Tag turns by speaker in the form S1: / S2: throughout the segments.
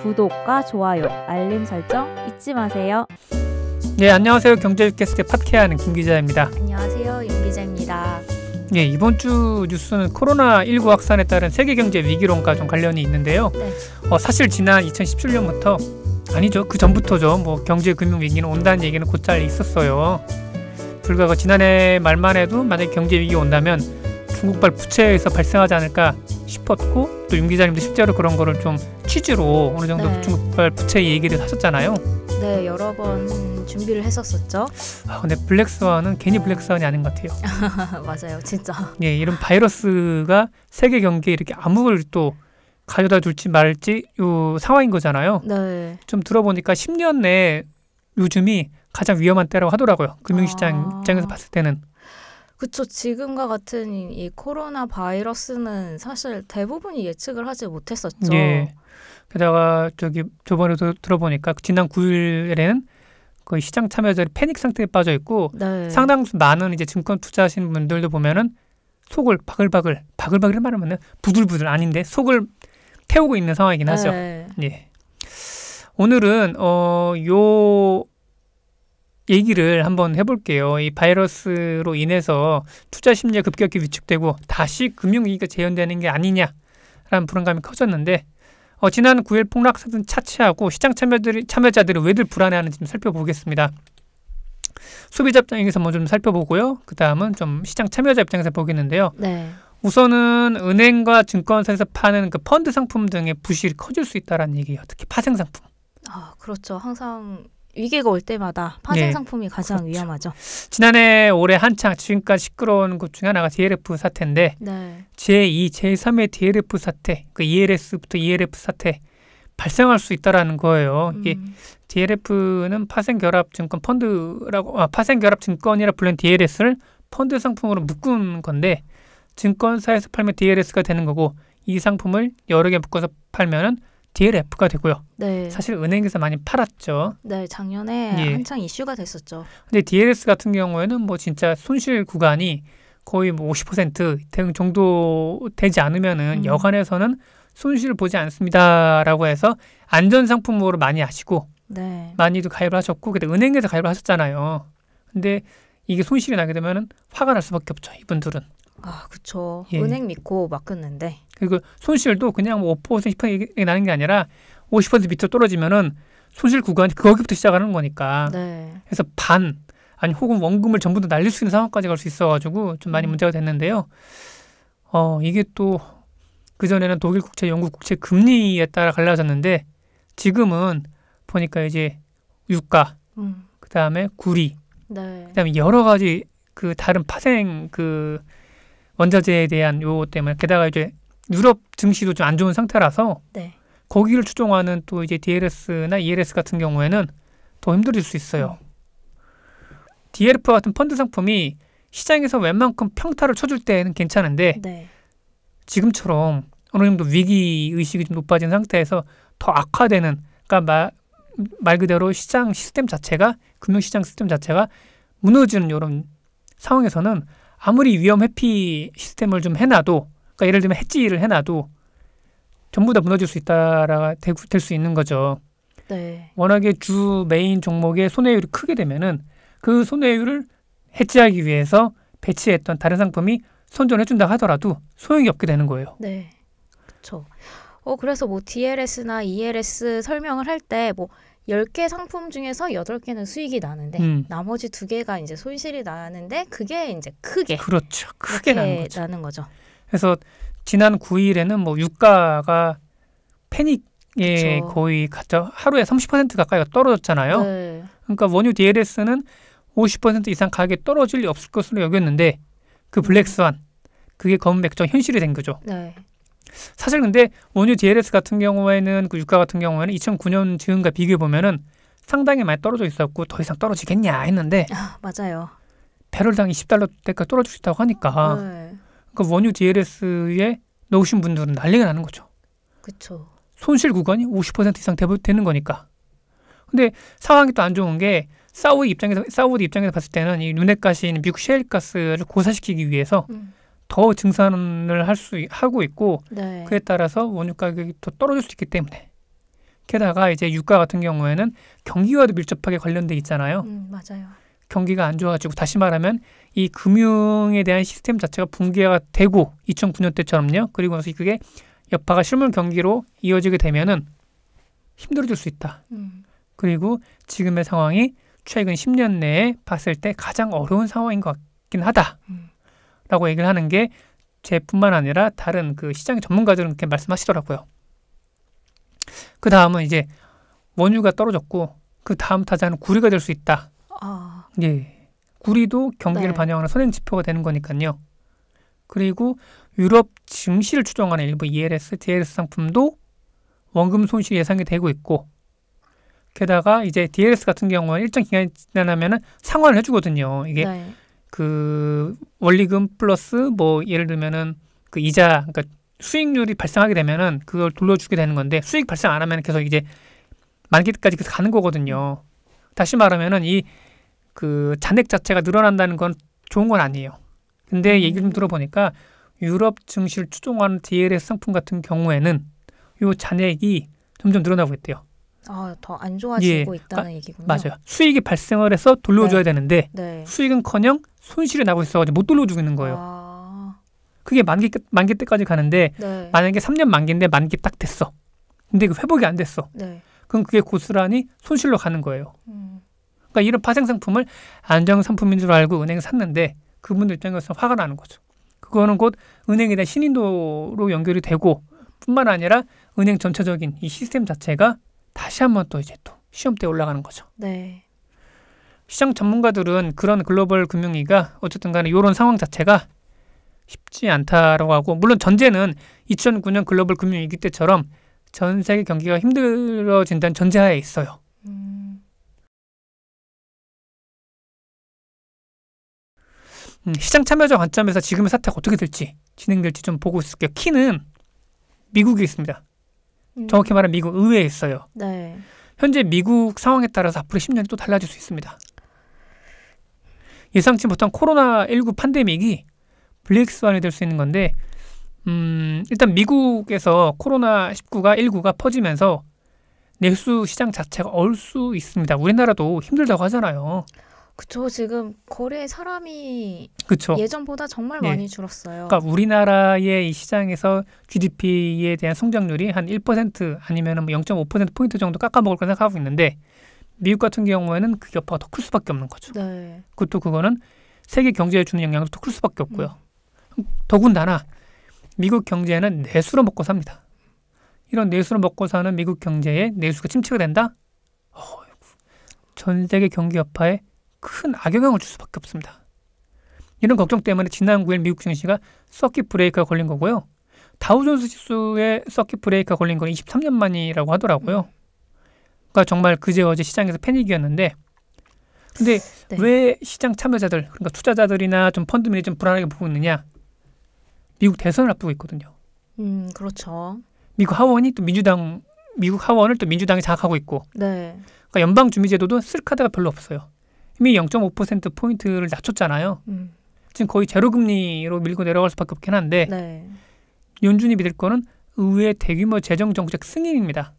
S1: 구독과 좋아요, 알림 설정 잊지 마세요.
S2: 네, 안녕하세요. 경제캐스트 팟캐하는 김 기자입니다.
S1: 안녕하세요, 윤 기자입니다.
S2: 네, 이번 주 뉴스는 코로나19 확산에 따른 세계 경제 위기론과 좀 관련이 있는데요.
S1: 네.
S2: 사실 지난 2017년부터 아니죠, 그 전부터죠. 뭐 경제 금융 위기는 온다는 얘기는 곧잘 있었어요. 불과 지난해 말만 해도 만약에 경제 위기 온다면 중국발 부채에서 발생하지 않을까 싶었고, 또 윤 기자님도 실제로 그런 거를 좀 취지로 어느 정도 중국발 부채 얘기를 하셨잖아요.
S1: 네, 여러 번 준비를 했었었죠.
S2: 근데 블랙스완은 괜히 블랙스완이 아닌 것 같아요.
S1: 맞아요, 진짜.
S2: 예, 이런 바이러스가 세계 경제에 이렇게 암흑을 또 가져다 줄지 말지 요 상황인 거잖아요.
S1: 네.
S2: 좀 들어보니까 10년 내에 요즘이 가장 위험한 때라고 하더라고요. 금융시장 입장에서 봤을 때는.
S1: 그쵸. 지금과 같은 이 코로나 바이러스는 사실 대부분이 예측을 하지 못했었죠.
S2: 예. 게다가 저번에도 들어보니까 지난 9일에는 거의 시장 참여자들이 패닉 상태에 빠져 있고,
S1: 네.
S2: 상당수 많은 이제 증권 투자하시는 분들도 보면은 속을 바글바글 말하면 부들부들 아닌데 속을 태우고 있는 상황이긴 하죠.
S1: 네.
S2: 예. 오늘은 요 얘기를 한번 해볼게요. 이 바이러스로 인해서 투자 심리가 급격히 위축되고 다시 금융위기가 재현되는 게 아니냐라는 불안감이 커졌는데, 지난 9일 폭락 사든 차치하고 시장 참여자들이 왜들 불안해하는지 좀 살펴보겠습니다. 소비자 입장에서 먼저 좀 살펴보고요. 그 다음은 좀 시장 참여자 입장에서 보겠는데요.
S1: 네.
S2: 우선은 은행과 증권사에서 파는 그 펀드 상품 등의 부실이 커질 수 있다는 얘기예요. 특히 파생 상품.
S1: 그렇죠. 항상 위기가 올 때마다 파생
S2: 네,
S1: 상품이 가장
S2: 그렇죠.
S1: 위험하죠.
S2: 지난해 올해 한창 지금까지 시끄러운 것 중에 하나가 DLF 사태인데,
S1: 네.
S2: 제2, 제3의 DLF 사태, 그 ELS부터 ELF 사태 발생할 수 있다라는 거예요. 이게 DLF는 파생 결합 증권 펀드라고, 파생 결합 증권이라 불리는 DLS를 펀드 상품으로 묶은 건데, 증권사에서 팔면 DLS가 되는 거고, 이 상품을 여러 개 묶어서 팔면은 DLF가 되고요.
S1: 네.
S2: 사실 은행에서 많이 팔았죠.
S1: 네, 작년에
S2: 예.
S1: 한창 이슈가 됐었죠.
S2: 근데 DLS 같은 경우에는 뭐 진짜 손실 구간이 거의 뭐 50% 정도 되지 않으면은 여관에서는 손실을 보지 않습니다라고 해서 안전 상품으로 많이 아시고,
S1: 네.
S2: 많이도 가입을 하셨고, 그때 은행에서 가입을 하셨잖아요. 근데 이게 손실이 나게 되면은 화가 날 수밖에 없죠, 이분들은.
S1: 그쵸.
S2: 예.
S1: 은행 믿고 맡겼는데.
S2: 그리고 손실도 그냥 뭐 5% 10% 나는 게 아니라 50% 밑으로 떨어지면은 손실 구간이 거기부터 시작하는 거니까.
S1: 네.
S2: 그래서 아니 혹은 원금을 전부 다 날릴 수 있는 상황까지 갈 수 있어가지고 좀 많이 문제가 됐는데요. 이게 또 그전에는 독일 국채, 영국 국채 금리에 따라 갈라졌는데, 지금은 보니까 이제 유가, 그 다음에 구리,
S1: 네.
S2: 그 다음에 여러 가지 그 다른 파생 원자재에 대한 요 때문에, 게다가 이제 유럽 증시도 좀 안 좋은 상태라서
S1: 네.
S2: 거기를 추종하는 또 이제 DLS나 ELS 같은 경우에는 더 힘들어질 수 있어요. DLF 같은 펀드 상품이 시장에서 웬만큼 평타를 쳐줄 때는 괜찮은데,
S1: 네.
S2: 지금처럼 어느 정도 위기 의식이 좀 높아진 상태에서 더 악화되는, 그러니까 말 그대로 시장 시스템 자체가, 금융시장 시스템 자체가 무너지는 이런 상황에서는 아무리 위험 회피 시스템을 좀 해놔도, 그러니까 예를 들면 해지를 해놔도 전부 다 무너질 수 있다라 될 수 있는 거죠.
S1: 네.
S2: 워낙에 주 메인 종목의 손해율이 크게 되면은 그 손해율을 해지하기 위해서 배치했던 다른 상품이 선전해준다 하더라도 소용이 없게 되는 거예요.
S1: 네. 그렇죠. 그래서 뭐 DLS나 ELS 설명을 할 때 뭐 10개 상품 중에서 8개는 수익이 나는데 나머지 2개가 이제 손실이 나는데, 그게 이제 크게.
S2: 그렇죠. 크게 나는
S1: 거죠.
S2: 그래서 지난 9일에는 뭐 유가가 패닉에
S1: 그쵸.
S2: 거의 갔죠. 하루에 30% 가까이가 떨어졌잖아요.
S1: 네.
S2: 그러니까 원유 DLS는 50% 이상 가격이 떨어질 리 없을 것으로 여겼는데, 그 블랙스완, 그게 검은 백정 현실이 된 거죠.
S1: 네.
S2: 사실 근데 원유 DLS 같은 경우에는, 그 유가 같은 경우에는 2009년 즈음과 비교해 보면은 상당히 많이 떨어져 있었고, 더 이상 떨어지겠냐 했는데
S1: 맞아요.
S2: 배럴당 $20대까지 떨어질 수 있다고 하니까,
S1: 네.
S2: 그러니까 원유 DLS에 넣으신 분들은 난리가 나는 거죠.
S1: 그렇죠.
S2: 손실 구간이 50% 이상 되는 거니까. 근데 상황이 또 안 좋은 게, 사우디 입장에서 봤을 때는 이 눈에 가시는 미국 셰일가스를 고사시키기 위해서 더 증산을 하고 있고,
S1: 네.
S2: 그에 따라서 원유 가격이 더 떨어질 수 있기 때문에 게다가 이제 유가 같은 경우에는 경기와도 밀접하게 관련돼 있잖아요.
S1: 맞아요.
S2: 경기가 안 좋아지고 다시 말하면 이 금융에 대한 시스템 자체가 붕괴가 되고 2009년 때처럼요. 그리고 나서 그게 여파가 실물 경기로 이어지게 되면은 힘들어질 수 있다. 그리고 지금의 상황이 최근 10년 내에 봤을 때 가장 어려운 상황인 것 같긴 하다라고 얘기를 하는 게 제뿐만 아니라 다른 그 시장 전문가들은 그렇게 말씀하시더라고요. 그 다음은 이제 원유가 떨어졌고 그 다음 타자는 구리가 될 수 있다. 예, 구리도 경기를
S1: 네.
S2: 반영하는 선행 지표가 되는 거니까요. 그리고 유럽 증시를 추종하는 일부 ELS, DLS 상품도 원금 손실이 예상이 되고 있고, 게다가 이제 DLS 같은 경우는 일정 기간이 지나면은 상환을 해주거든요. 이게
S1: 네.
S2: 그 원리금 플러스 뭐 예를 들면은 그 이자, 그러니까 수익률이 발생하게 되면은 그걸 돌려주게 되는 건데 수익 발생 안 하면 계속 이제 만기까지 계속 가는 거거든요. 다시 말하면은 이 그 잔액 자체가 늘어난다는 건 좋은 건 아니에요. 근데 얘기 좀 들어보니까 유럽 증시를 추종하는 DLS 상품 같은 경우에는 요 잔액이 점점 늘어나고 있대요.
S1: 더 안 좋아지고 있다는 얘기군요.
S2: 맞아요. 수익이 발생을 해서 돌려줘야 되는데
S1: 네.
S2: 수익은커녕 손실이 나고 있어가지고 못 돌려주고 있는 거예요. 그게 만기 때까지 가는데
S1: 네.
S2: 만약에 3년 만기인데 만기 딱 됐어. 근데 그 회복이 안 됐어.
S1: 네.
S2: 그럼 그게 고스란히 손실로 가는 거예요. 그러니까 이런 파생 상품을 안정 상품인 줄 알고 은행에 샀는데 그분들 입장에서 화가 나는 거죠. 그거는 곧 은행에 대한 신인도로 연결이 되고 뿐만 아니라 은행 전체적인 이 시스템 자체가 다시 한번 또 이제 또 시험대에 올라가는 거죠.
S1: 네.
S2: 시장 전문가들은 그런 글로벌 금융위기가 어쨌든 간에 이런 상황 자체가 쉽지 않다라고 하고, 물론 전제는 2009년 글로벌 금융위기 때처럼 전 세계 경기가 힘들어진다는 전제하에 있어요. 시장 참여자 관점에서 지금의 사태가 어떻게 될지 진행될지 좀 보고 있을게요. 키는 미국에 있습니다. 정확히 말하면 미국 의회에 있어요.
S1: 네.
S2: 현재 미국 상황에 따라서 앞으로 10년이 또 달라질 수 있습니다. 예상치 못한 코로나19 팬데믹이 블랙스완이 될 수 있는 건데, 일단 미국에서 코로나19가 퍼지면서 내수 시장 자체가 얼 수 있습니다. 우리나라도 힘들다고 하잖아요.
S1: 그쵸. 지금 거래에 사람이
S2: 그쵸.
S1: 예전보다 정말 많이 줄었어요.
S2: 그러니까 우리나라의 이 시장에서 GDP에 대한 성장률이 한 1% 아니면 0.5%포인트 정도 깎아먹을 거 생각하고 있는데, 미국 같은 경우에는 그 여파가 더 클 수밖에 없는 거죠.
S1: 네.
S2: 그거는 세계 경제에 주는 영향도 더 클 수밖에 없고요. 더군다나 미국 경제는 내수로 먹고 삽니다. 이런 내수로 먹고 사는 미국 경제에 내수가 침체가 된다? 전 세계 경기 여파에 큰 악영향을 줄 수밖에 없습니다. 이런 걱정 때문에 지난 9일 미국 증시가 서킷 브레이크가 걸린 거고요. 다우존스 지수에 서킷 브레이크가 걸린 건 23년 만이라고 하더라고요. 그러니까 정말 그제 어제 시장에서 패닉이었는데, 근데
S1: 네.
S2: 왜 시장 참여자들, 그러니까 투자자들이나 좀 펀드맨이 좀 불안하게 보고 있느냐? 미국 대선을 앞두고 있거든요.
S1: 그렇죠.
S2: 미국 하원을 또 민주당이 장악하고 있고,
S1: 네.
S2: 그러니까 연방 주미제도도 쓸 카드가 별로 없어요. 이미 0.5% 포인트를 낮췄잖아요. 지금 거의 제로 금리로 밀고 내려갈 수밖에 없긴 한데,
S1: 네.
S2: 연준이 믿을 거는 의회 대규모 재정 정책 승인입니다.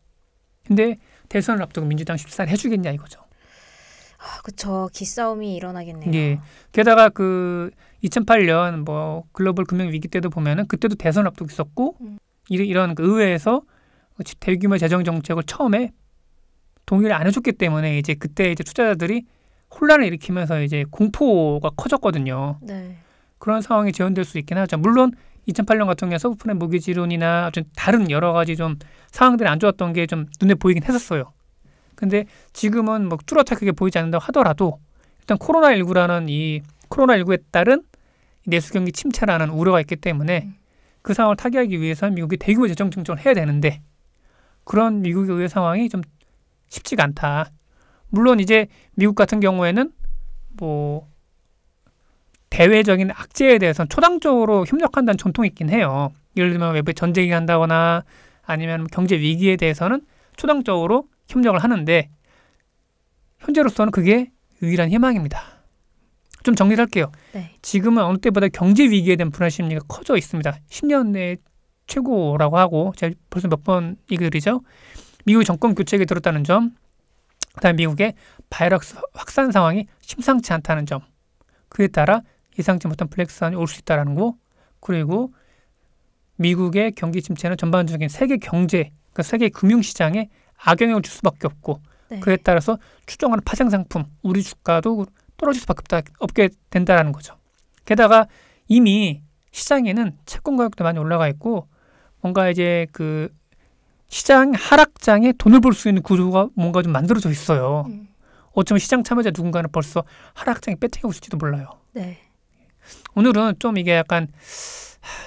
S2: 근데 대선을 앞두고 민주당 쉽사리 해주겠냐 이거죠.
S1: 그쵸. 기싸움이 일어나겠네요.
S2: 예. 게다가 그 2008년 뭐 글로벌 금융 위기 때도 보면은 그때도 대선을 앞두고 있었고, 이런 그 의회에서 대규모 재정 정책을 처음에 동의를 안 해줬기 때문에 이제 그때 이제 투자자들이 혼란을 일으키면서 이제 공포가 커졌거든요.
S1: 네.
S2: 그런 상황이 재현될 수 있긴 하죠. 물론 2008년 같은 경우에 서브프라임 모기지론이나 좀 다른 여러 가지 좀 상황들이 안 좋았던 게 좀 눈에 보이긴 했었어요. 근데 지금은 뭐 뚜렷하게 보이지 않는다고 하더라도 일단 코로나19에 따른 내수 경기 침체라는 우려가 있기 때문에 그 상황을 타개하기 위해서 미국이 대규모 재정 증정을 해야 되는데, 그런 미국의 의회 상황이 좀 쉽지가 않다. 물론 이제 미국 같은 경우에는 뭐 대외적인 악재에 대해서는 초당적으로 협력한다는 전통이 있긴 해요. 예를 들면 외부에 전쟁이 간다거나 아니면 경제 위기에 대해서는 초당적으로 협력을 하는데, 현재로서는 그게 유일한 희망입니다. 좀 정리를 할게요.
S1: 네.
S2: 지금은 어느 때보다 경제 위기에 대한 불안 심리가 커져 있습니다. 10년 내 최고라고 하고 제가 벌써 몇 번 얘기 드리죠. 미국이 정권 교체에 들었다는 점, 그다음에 미국의 바이러스 확산 상황이 심상치 않다는 점, 그에 따라 예상치 못한 블랙스완이 올 수 있다는 거, 그리고 미국의 경기 침체는 전반적인 세계 경제, 그러니까 세계 금융시장에 악영향을 줄 수밖에 없고, 네. 그에 따라서 추정하는 파생 상품, 우리 주가도 떨어질 수밖에 없게 된다는 거죠. 게다가 이미 시장에는 채권 가격도 많이 올라가 있고, 뭔가 이제 그 시장 하락장에 돈을 벌 수 있는 구조가 뭔가 좀 만들어져 있어요. 어쩌면 시장 참여자 누군가는 벌써 하락장에 배팅하고 있을지도 몰라요.
S1: 네.
S2: 오늘은 좀 이게 약간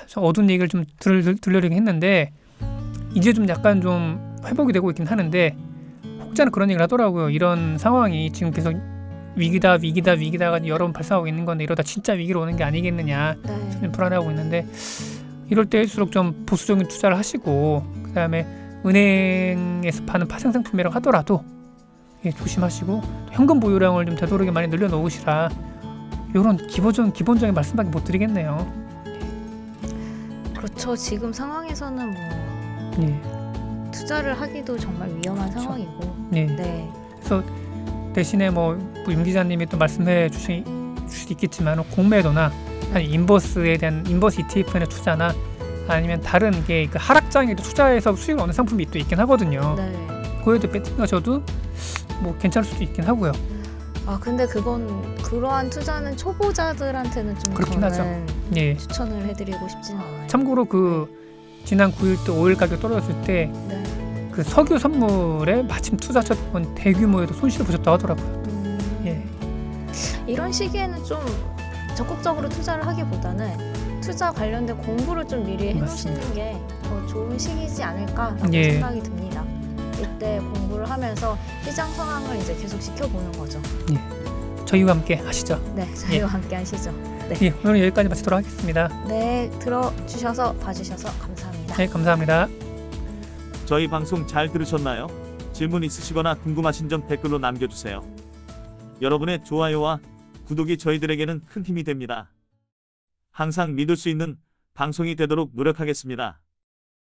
S2: 좀 어두운 얘기를 좀 들려드리긴 했는데, 이제 좀 약간 좀 회복이 되고 있긴 하는데, 혹자는 그런 얘기를 하더라고요. 이런 상황이 지금 계속 위기다가 여러 번 발생하고 있는 건데, 이러다 진짜 위기로 오는 게 아니겠느냐,
S1: 네.
S2: 좀 불안해하고 있는데, 이럴 때일수록 좀 보수적인 투자를 하시고, 그 다음에 은행에서 파는 파생 상품이라고 하더라도 조심하시고, 현금 보유량을 좀 되도록이 많이 늘려놓으시라, 이런 기본적인 말씀밖에 못 드리겠네요.
S1: 그렇죠. 지금 상황에서는 뭐 투자를 하기도 정말 위험한 상황이고. 네.
S2: 그래서 대신에 임 기자님이 또 말씀해 주실 수도 있겠지만, 공매도나 인버스에 대한 인버스 ETF에 투자나 아니면 다른 게 그 하락장에도 투자해서 수익을 얻는 상품이 또 있긴 하거든요.
S1: 네.
S2: 그에도 배팅하셔도 뭐 괜찮을 수도 있긴 하고요.
S1: 근데 그러한 투자는 초보자들한테는 좀
S2: 그렇긴 하죠.
S1: 추천을 해드리고 싶지는 않아요.
S2: 참고로 지난 9일 때 오일 가격 떨어졌을 때 그 석유 선물에 마침 투자하셨던 대규모에도 손실을 보셨다고 하더라고요.
S1: 이런 시기에는 좀 적극적으로 투자를 하기보다는 투자 관련된 공부를 좀 미리 해놓으시는 게 더 좋은 시기이지 않을까라고 생각이 듭니다. 이때 공부를 하면서 시장 상황을 이제 계속 지켜보는 거죠.
S2: 저희와 함께 하시죠.
S1: 네, 저희와 함께 하시죠. 네.
S2: 오늘 여기까지 마치도록 하겠습니다.
S1: 네, 들어주셔서 봐주셔서 감사합니다.
S2: 네, 감사합니다.
S3: 저희 방송 잘 들으셨나요? 질문 있으시거나 궁금하신 점 댓글로 남겨주세요. 여러분의 좋아요와 구독이 저희들에게는 큰 힘이 됩니다. 항상 믿을 수 있는 방송이 되도록 노력하겠습니다.